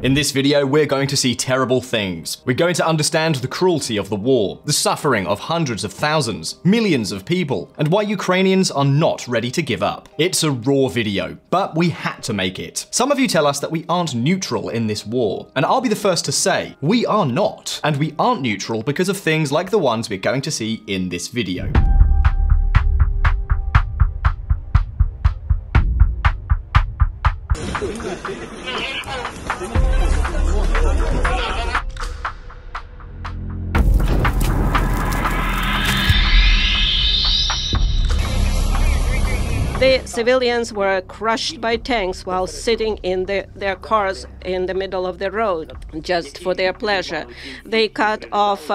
In this video, we're going to see terrible things. We're going to understand the cruelty of the war, the suffering of hundreds of thousands, millions of people, and why Ukrainians are not ready to give up. It's a raw video, but we had to make it. Some of you tell us that we aren't neutral in this war, and I'll be the first to say, we are not. And we aren't neutral because of things like the ones we're going to see in this video. The civilians were crushed by tanks while sitting in their cars in the middle of the road, just for their pleasure. They cut off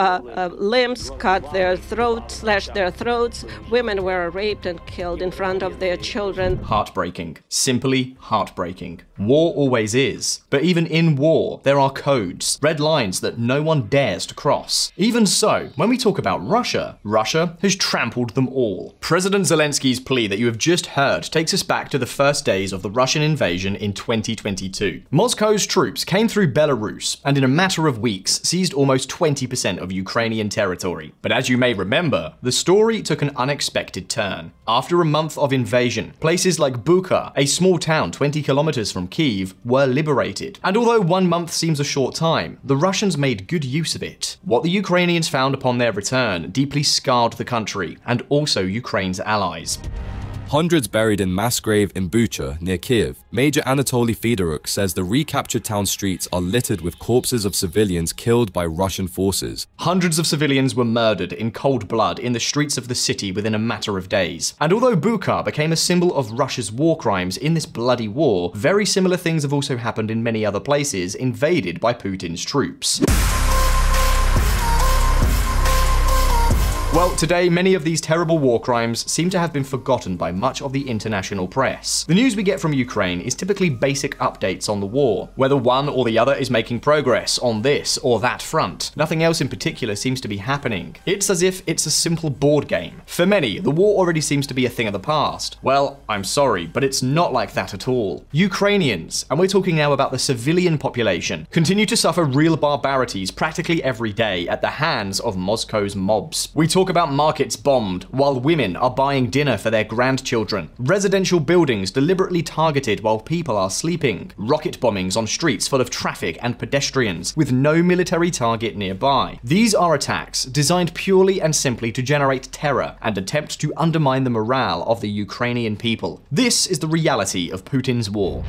limbs, cut their throats, slashed their throats. Women were raped and killed in front of their children. Heartbreaking. Simply heartbreaking. War always is. But even in war, there are codes, red lines that no one dares to cross. Even so, when we talk about Russia, Russia has trampled them all. President Zelensky's plea that you have just heard takes us back to the first days of the Russian invasion in 2022. Moscow's troops came through Belarus and in a matter of weeks seized almost 20% of Ukrainian territory. But as you may remember, the story took an unexpected turn. After a month of invasion, places like Bucha, a small town 20 kilometers from Kyiv, were liberated. And although 1 month seems a short time, the Russians made good use of it. What the Ukrainians found upon their return deeply scarred the country and also Ukraine's allies. Hundreds buried in mass grave in Bucha, near Kiev. Major Anatoly Fedoruk says the recaptured town streets are littered with corpses of civilians killed by Russian forces. Hundreds of civilians were murdered in cold blood in the streets of the city within a matter of days. And although Bucha became a symbol of Russia's war crimes in this bloody war, very similar things have also happened in many other places invaded by Putin's troops. Well, today, many of these terrible war crimes seem to have been forgotten by much of the international press. The news we get from Ukraine is typically basic updates on the war, whether one or the other is making progress on this or that front. Nothing else in particular seems to be happening. It's as if it's a simple board game. For many, the war already seems to be a thing of the past. Well, I'm sorry, but it's not like that at all. Ukrainians, and we're talking now about the civilian population, continue to suffer real barbarities practically every day at the hands of Moscow's mobs. We talk about markets bombed while women are buying dinner for their grandchildren, residential buildings deliberately targeted while people are sleeping, rocket bombings on streets full of traffic and pedestrians with no military target nearby. These are attacks designed purely and simply to generate terror and attempt to undermine the morale of the Ukrainian people. This is the reality of Putin's war.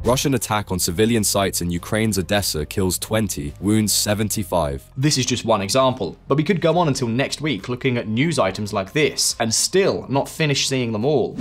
Russian attack on civilian sites in Ukraine's Odessa kills 20, wounds 75. This is just one example, but we could go on until next week looking at news items like this and still not finish seeing them all.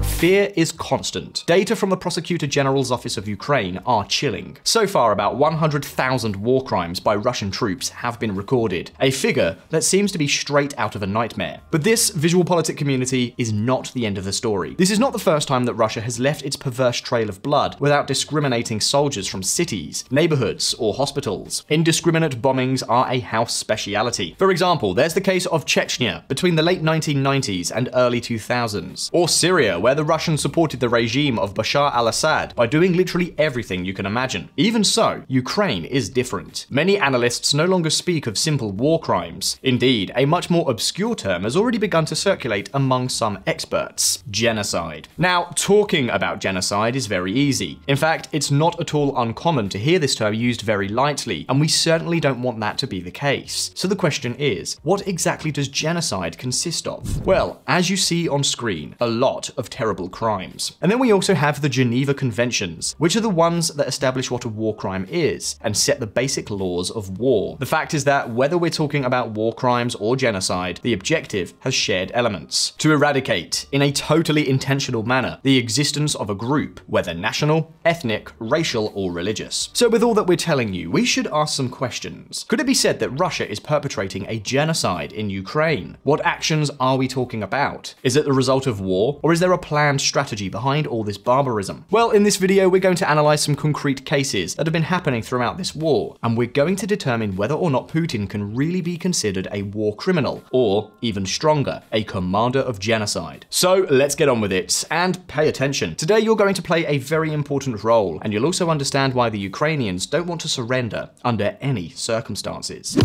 Fear is constant. Data from the Prosecutor General's Office of Ukraine are chilling. So far, about 100,000 war crimes by Russian troops have been recorded, a figure that seems to be straight out of a nightmare. But this VisualPolitik community is not the end of the story. This is not the first time that Russia has left its perverse trail of blood without discriminating soldiers from cities, neighborhoods, or hospitals. Indiscriminate bombings are a house speciality. For example, there's the case of Chechnya between the late 1990s and early 2000s, or Syria, where the Russians supported the regime of Bashar al-Assad by doing literally everything you can imagine. Even so, Ukraine is different. Many analysts no longer speak of simple war crimes. Indeed, a much more obscure term has already begun to circulate among some experts: genocide. Now, talking about genocide is very easy. In fact, it's not at all uncommon to hear this term used very lightly, and we certainly don't want that to be the case. So the question is, what exactly does genocide consist of? Well, as you see on screen, a lot of terrible crimes. And then we also have the Geneva Conventions, which are the ones that establish what a war crime is and set the basic laws of war. The fact is that whether we're talking about war crimes or genocide, the objective has shared elements: to eradicate, in a totally intentional manner, the existence of a group, whether national, ethnic, racial, or religious. So with all that we're telling you, we should ask some questions. Could it be said that Russia is perpetrating a genocide in Ukraine? What actions are we talking about? Is it the result of war, or is there a plan planned strategy behind all this barbarism? Well, in this video, we're going to analyze some concrete cases that have been happening throughout this war, and we're going to determine whether or not Putin can really be considered a war criminal, or even stronger, a commander of genocide. So let's get on with it, and pay attention. Today, you're going to play a very important role, and you'll also understand why the Ukrainians don't want to surrender under any circumstances.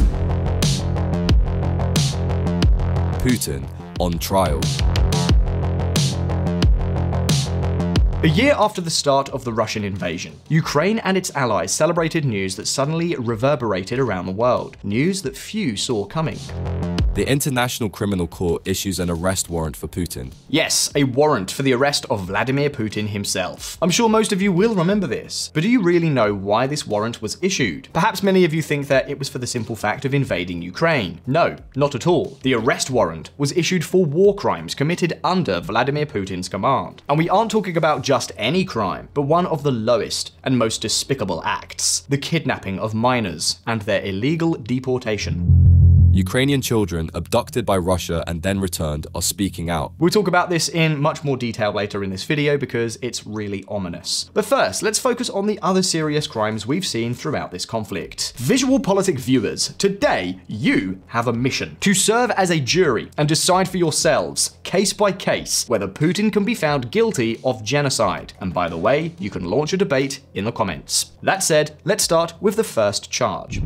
Putin on trial. A year after the start of the Russian invasion, Ukraine and its allies celebrated news that suddenly reverberated around the world, news that few saw coming. The International Criminal Court issues an arrest warrant for Putin. Yes, a warrant for the arrest of Vladimir Putin himself. I'm sure most of you will remember this, but do you really know why this warrant was issued? Perhaps many of you think that it was for the simple fact of invading Ukraine. No, not at all. The arrest warrant was issued for war crimes committed under Vladimir Putin's command. And we aren't talking about just any crime, but one of the lowest and most despicable acts: the kidnapping of minors and their illegal deportation. Ukrainian children abducted by Russia and then returned are speaking out. We'll talk about this in much more detail later in this video because it's really ominous. But first, let's focus on the other serious crimes we've seen throughout this conflict. VisualPolitik viewers, today you have a mission: to serve as a jury and decide for yourselves, case by case, whether Putin can be found guilty of genocide. And by the way, you can launch a debate in the comments. That said, let's start with the first charge.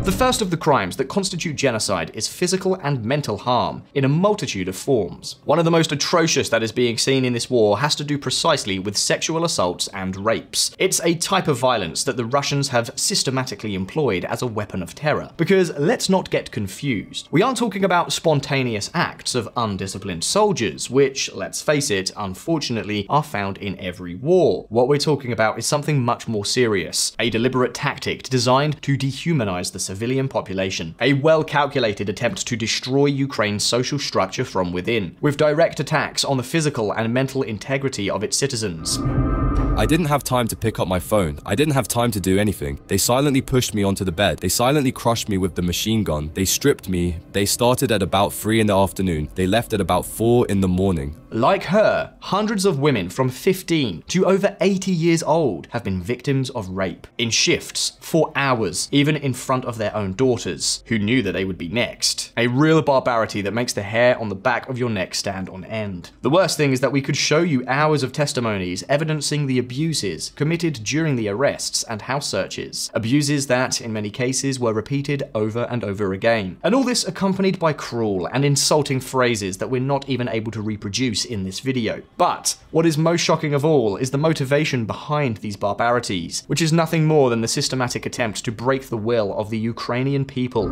The first of the crimes that constitute genocide is physical and mental harm in a multitude of forms. One of the most atrocious that is being seen in this war has to do precisely with sexual assaults and rapes. It's a type of violence that the Russians have systematically employed as a weapon of terror. Because let's not get confused. We aren't talking about spontaneous acts of undisciplined soldiers, which, let's face it, unfortunately, are found in every war. What we're talking about is something much more serious: a deliberate tactic designed to dehumanize the civilian population, a well-calculated attempt to destroy Ukraine's social structure from within, with direct attacks on the physical and mental integrity of its citizens. I didn't have time to pick up my phone. I didn't have time to do anything. They silently pushed me onto the bed. They silently crushed me with the machine gun. They stripped me. They started at about 3 in the afternoon. They left at about 4 in the morning. Like her, hundreds of women from 15 to over 80 years old have been victims of rape, in shifts, for hours, even in front of their own daughters, who knew that they would be next. A real barbarity that makes the hair on the back of your neck stand on end. The worst thing is that we could show you hours of testimonies evidencing the abuses committed during the arrests and house searches. Abuses that, in many cases, were repeated over and over again. And all this accompanied by cruel and insulting phrases that we're not even able to reproduce in this video. But what is most shocking of all is the motivation behind these barbarities, which is nothing more than the systematic attempt to break the will of the Ukrainian people.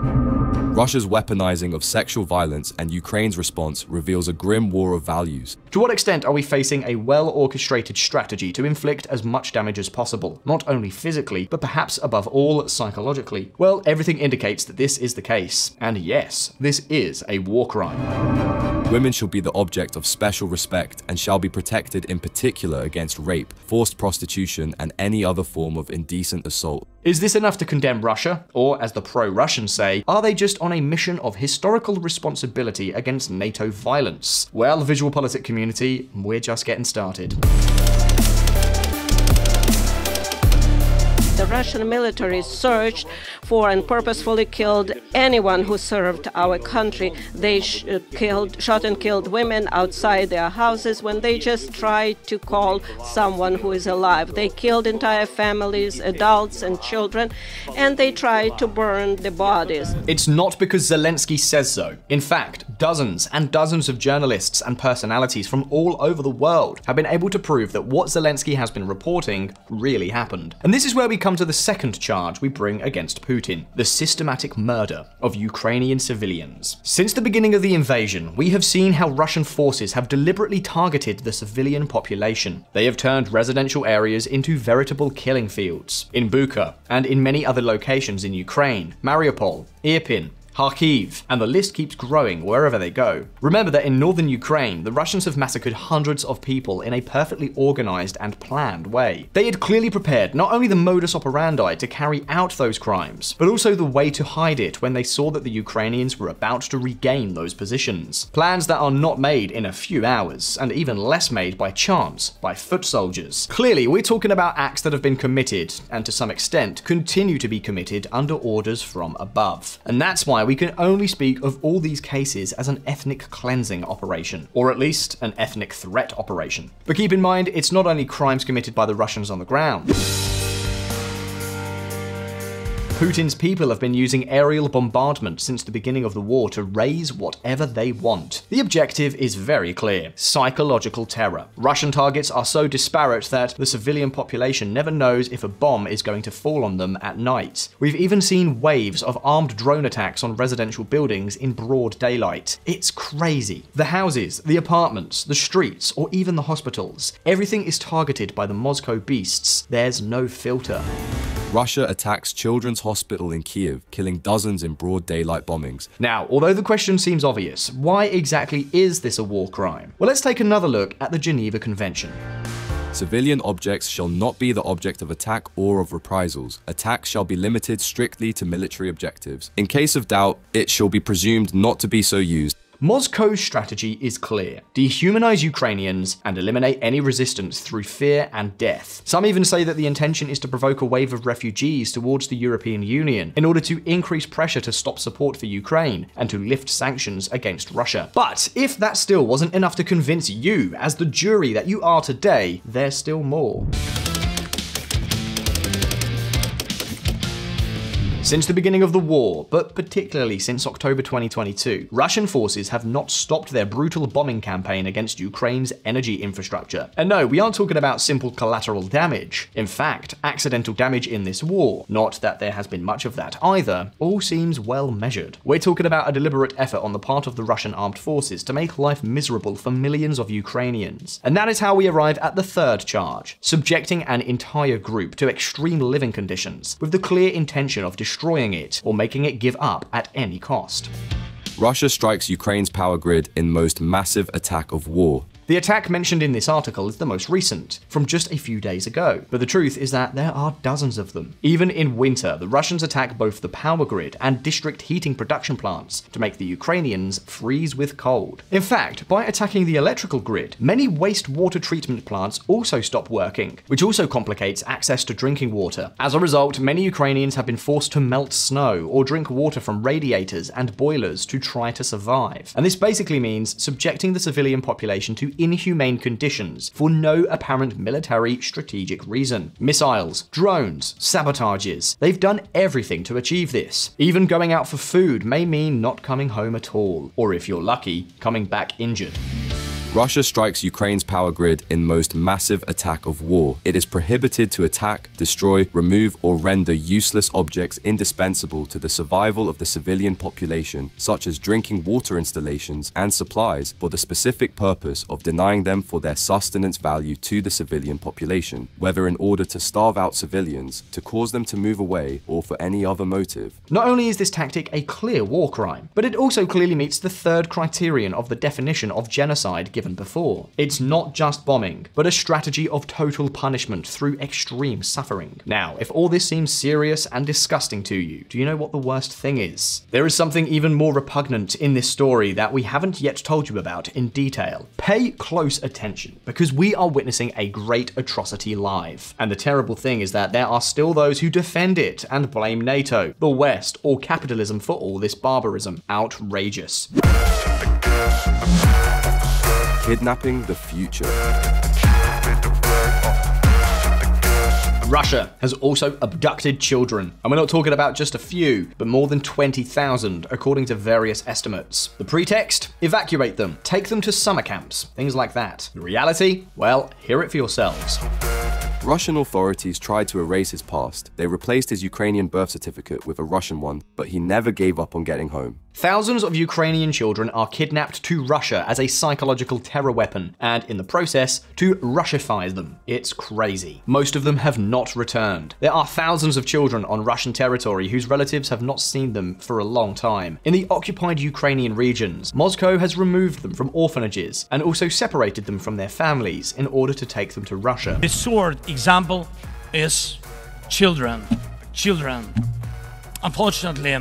Russia's weaponizing of sexual violence and Ukraine's response reveals a grim war of values. To what extent are we facing a well-orchestrated strategy to inflict as much damage as possible, not only physically, but perhaps above all psychologically? Well, everything indicates that this is the case. And yes, this is a war crime. Women shall be the object of special respect and shall be protected in particular against rape, forced prostitution, and any other form of indecent assault. Is this enough to condemn Russia? Or, as the pro-Russians say, are they just on a mission of historical responsibility against NATO violence? Well, VisualPolitik community, we're just getting started. The Russian military searched for and purposefully killed anyone who served our country. They shot and killed women outside their houses when they just tried to call someone who is alive. They killed entire families, adults and children, and they tried to burn the bodies. It's not because Zelensky says so. In fact, dozens and dozens of journalists and personalities from all over the world have been able to prove that what Zelensky has been reporting really happened. And this is where we come to the second charge we bring against Putin: the systematic murder of Ukrainian civilians. Since the beginning of the invasion, we have seen how Russian forces have deliberately targeted the civilian population. They have turned residential areas into veritable killing fields. In Bucha and in many other locations in Ukraine, Mariupol, Irpin, Kharkiv, and the list keeps growing wherever they go. Remember that in northern Ukraine, the Russians have massacred hundreds of people in a perfectly organized and planned way. They had clearly prepared not only the modus operandi to carry out those crimes, but also the way to hide it when they saw that the Ukrainians were about to regain those positions. Plans that are not made in a few hours, and even less made by chance, by foot soldiers. Clearly, we're talking about acts that have been committed, and to some extent, continue to be committed under orders from above. And that's why we can only speak of all these cases as an ethnic cleansing operation, or at least an ethnic threat operation. But keep in mind, it's not only crimes committed by the Russians on the ground. Putin's people have been using aerial bombardment since the beginning of the war to raise whatever they want. The objective is very clear: psychological terror. Russian targets are so disparate that the civilian population never knows if a bomb is going to fall on them at night. We've even seen waves of armed drone attacks on residential buildings in broad daylight. It's crazy. The houses, the apartments, the streets, or even the hospitals. Everything is targeted by the Moscow beasts. There's no filter. Russia attacks children's hospital in Kiev, killing dozens in broad daylight bombings. Now, although the question seems obvious, why exactly is this a war crime? Well, let's take another look at the Geneva Convention. Civilian objects shall not be the object of attack or of reprisals. Attacks shall be limited strictly to military objectives. In case of doubt, it shall be presumed not to be so used. Moscow's strategy is clear: dehumanize Ukrainians and eliminate any resistance through fear and death. Some even say that the intention is to provoke a wave of refugees towards the European Union in order to increase pressure to stop support for Ukraine and to lift sanctions against Russia. But if that still wasn't enough to convince you, as the jury that you are today, there's still more. Since the beginning of the war, but particularly since October 2022, Russian forces have not stopped their brutal bombing campaign against Ukraine's energy infrastructure. And no, we aren't talking about simple collateral damage. In fact, accidental damage in this war, not that there has been much of that either, all seems well measured. We're talking about a deliberate effort on the part of the Russian armed forces to make life miserable for millions of Ukrainians. And that is how we arrive at the third charge: subjecting an entire group to extreme living conditions, with the clear intention of destroying it or making it give up at any cost. Russia strikes Ukraine's power grid in most massive attack of war. The attack mentioned in this article is the most recent, from just a few days ago, but the truth is that there are dozens of them. Even in winter, the Russians attack both the power grid and district heating production plants to make the Ukrainians freeze with cold. In fact, by attacking the electrical grid, many wastewater treatment plants also stop working, which also complicates access to drinking water. As a result, many Ukrainians have been forced to melt snow or drink water from radiators and boilers to try to survive. And this basically means subjecting the civilian population to inhumane conditions for no apparent military strategic reason. Missiles, drones, sabotages. They've done everything to achieve this. Even going out for food may mean not coming home at all, or if you're lucky, coming back injured. Russia strikes Ukraine's power grid in most massive attack of war. It is prohibited to attack, destroy, remove, or render useless objects indispensable to the survival of the civilian population, such as drinking water installations and supplies, for the specific purpose of denying them for their sustenance value to the civilian population, whether in order to starve out civilians, to cause them to move away, or for any other motive. Not only is this tactic a clear war crime, but it also clearly meets the third criterion of the definition of genocide given before. It's not just bombing, but a strategy of total punishment through extreme suffering. Now, if all this seems serious and disgusting to you, do you know what the worst thing is? There is something even more repugnant in this story that we haven't yet told you about in detail. Pay close attention, because we are witnessing a great atrocity live. And the terrible thing is that there are still those who defend it and blame NATO, the West, or capitalism for all this barbarism. Outrageous. Kidnapping the Future. Russia has also abducted children, and we're not talking about just a few, but more than 20,000, according to various estimates. The pretext? Evacuate them, take them to summer camps, things like that. The reality? Well, hear it for yourselves. Russian authorities tried to erase his past. They replaced his Ukrainian birth certificate with a Russian one, but he never gave up on getting home. Thousands of Ukrainian children are kidnapped to Russia as a psychological terror weapon, and in the process, to Russify them. It's crazy. Most of them have not returned. There are thousands of children on Russian territory whose relatives have not seen them for a long time. In the occupied Ukrainian regions, Moscow has removed them from orphanages and also separated them from their families in order to take them to Russia. The short example is children. Unfortunately,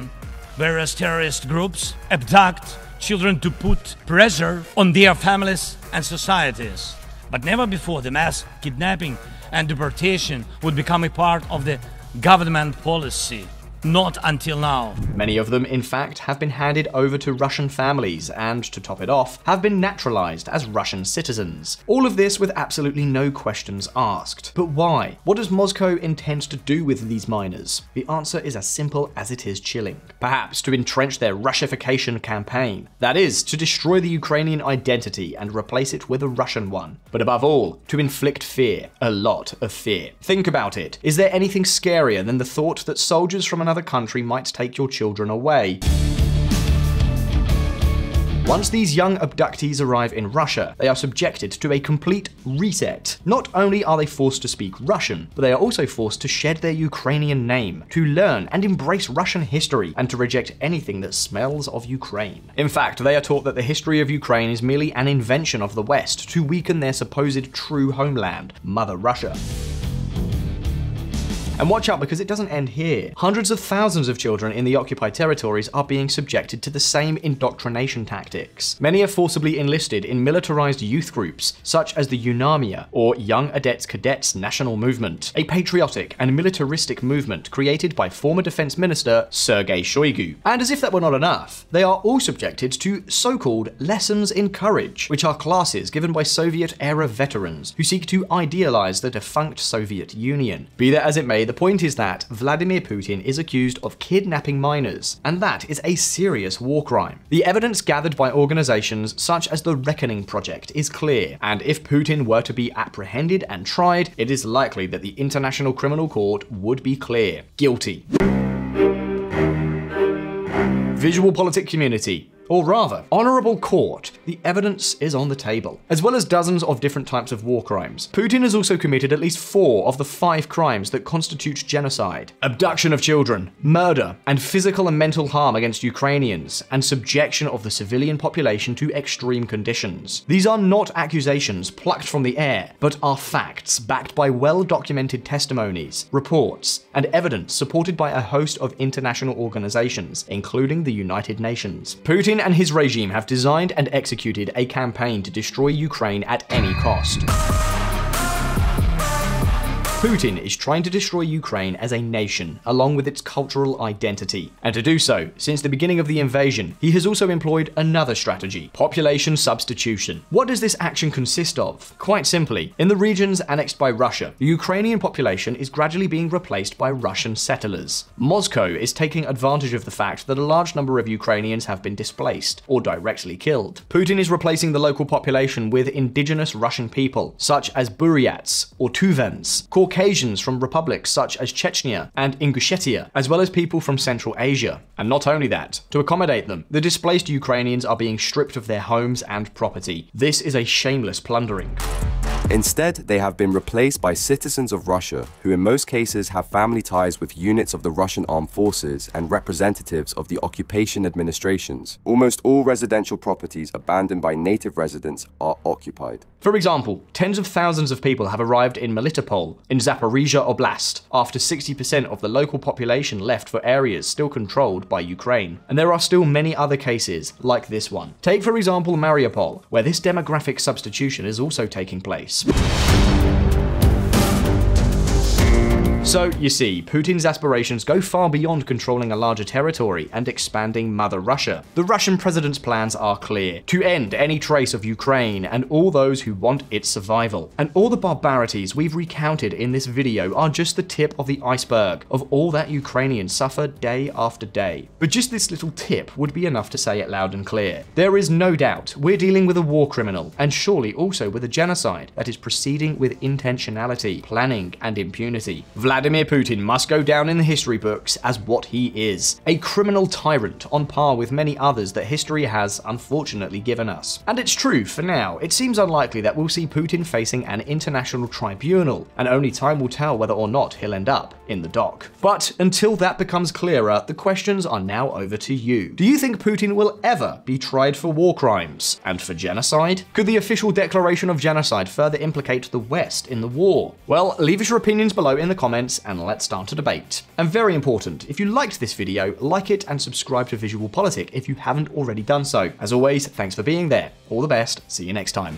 various terrorist groups abduct children to put pressure on their families and societies. But never before the mass kidnapping and deportation would become a part of the government policy. Not until now. Many of them, in fact, have been handed over to Russian families and, to top it off, have been naturalized as Russian citizens. All of this with absolutely no questions asked. But why? What does Moscow intend to do with these minors? The answer is as simple as it is chilling. Perhaps to entrench their Russification campaign. That is, to destroy the Ukrainian identity and replace it with a Russian one. But above all, to inflict fear. A lot of fear. Think about it. Is there anything scarier than the thought that soldiers from another country might take your children away? Once these young abductees arrive in Russia, they are subjected to a complete reset. Not only are they forced to speak Russian, but they are also forced to shed their Ukrainian name, to learn and embrace Russian history, and to reject anything that smells of Ukraine. In fact, they are taught that the history of Ukraine is merely an invention of the West to weaken their supposed true homeland, Mother Russia. And watch out, because it doesn't end here. Hundreds of thousands of children in the occupied territories are being subjected to the same indoctrination tactics. Many are forcibly enlisted in militarized youth groups, such as the UNAMIA, or Young Cadets National Movement, a patriotic and militaristic movement created by former Defense Minister Sergei Shoigu. And as if that were not enough, they are all subjected to so-called lessons in courage, which are classes given by Soviet-era veterans who seek to idealize the defunct Soviet Union. Be that as it may, the point is that Vladimir Putin is accused of kidnapping minors, and that is a serious war crime. The evidence gathered by organizations such as the Reckoning Project is clear, and if Putin were to be apprehended and tried, it is likely that the International Criminal Court would be clear. Guilty. VisualPolitik community. Or rather, honorable court, the evidence is on the table. As well as dozens of different types of war crimes, Putin has also committed at least 4 of the 5 crimes that constitute genocide: abduction of children, murder, and physical and mental harm against Ukrainians, and subjection of the civilian population to extreme conditions. These are not accusations plucked from the air, but are facts backed by well-documented testimonies, reports, and evidence supported by a host of international organizations, including the United Nations. Putin and his regime have designed and executed a campaign to destroy Ukraine at any cost. Putin is trying to destroy Ukraine as a nation, along with its cultural identity. And to do so, since the beginning of the invasion, he has also employed another strategy: population substitution. What does this action consist of? Quite simply, in the regions annexed by Russia, the Ukrainian population is gradually being replaced by Russian settlers. Moscow is taking advantage of the fact that a large number of Ukrainians have been displaced, or directly killed. Putin is replacing the local population with indigenous Russian people, such as Buryats or Tuvans, Caucasians from republics such as Chechnya and Ingushetia, as well as people from Central Asia. And not only that, to accommodate them, the displaced Ukrainians are being stripped of their homes and property. This is a shameless plundering. Instead, they have been replaced by citizens of Russia, who in most cases have family ties with units of the Russian armed forces and representatives of the occupation administrations. Almost all residential properties abandoned by native residents are occupied. For example, tens of thousands of people have arrived in Melitopol, in Zaporizhia Oblast, after 60% of the local population left for areas still controlled by Ukraine. And there are still many other cases, like this one. Take for example Mariupol, where this demographic substitution is also taking place. So, you see, Putin's aspirations go far beyond controlling a larger territory and expanding Mother Russia. The Russian president's plans are clear: to end any trace of Ukraine and all those who want its survival. And all the barbarities we've recounted in this video are just the tip of the iceberg of all that Ukrainians suffer day after day. But just this little tip would be enough to say it loud and clear. There is no doubt we're dealing with a war criminal, and surely also with a genocide that is proceeding with intentionality, planning, and impunity. Vladimir Putin must go down in the history books as what he is, a criminal tyrant on par with many others that history has unfortunately given us. And it's true, for now, it seems unlikely that we'll see Putin facing an international tribunal, and only time will tell whether or not he'll end up in the dock. But until that becomes clearer, the questions are now over to you. Do you think Putin will ever be tried for war crimes and for genocide? Could the official declaration of genocide further implicate the West in the war? Well, leave us your opinions below in the comments and let's start a debate. And very important, if you liked this video, like it and subscribe to VisualPolitik if you haven't already done so. As always, thanks for being there. All the best. See you next time.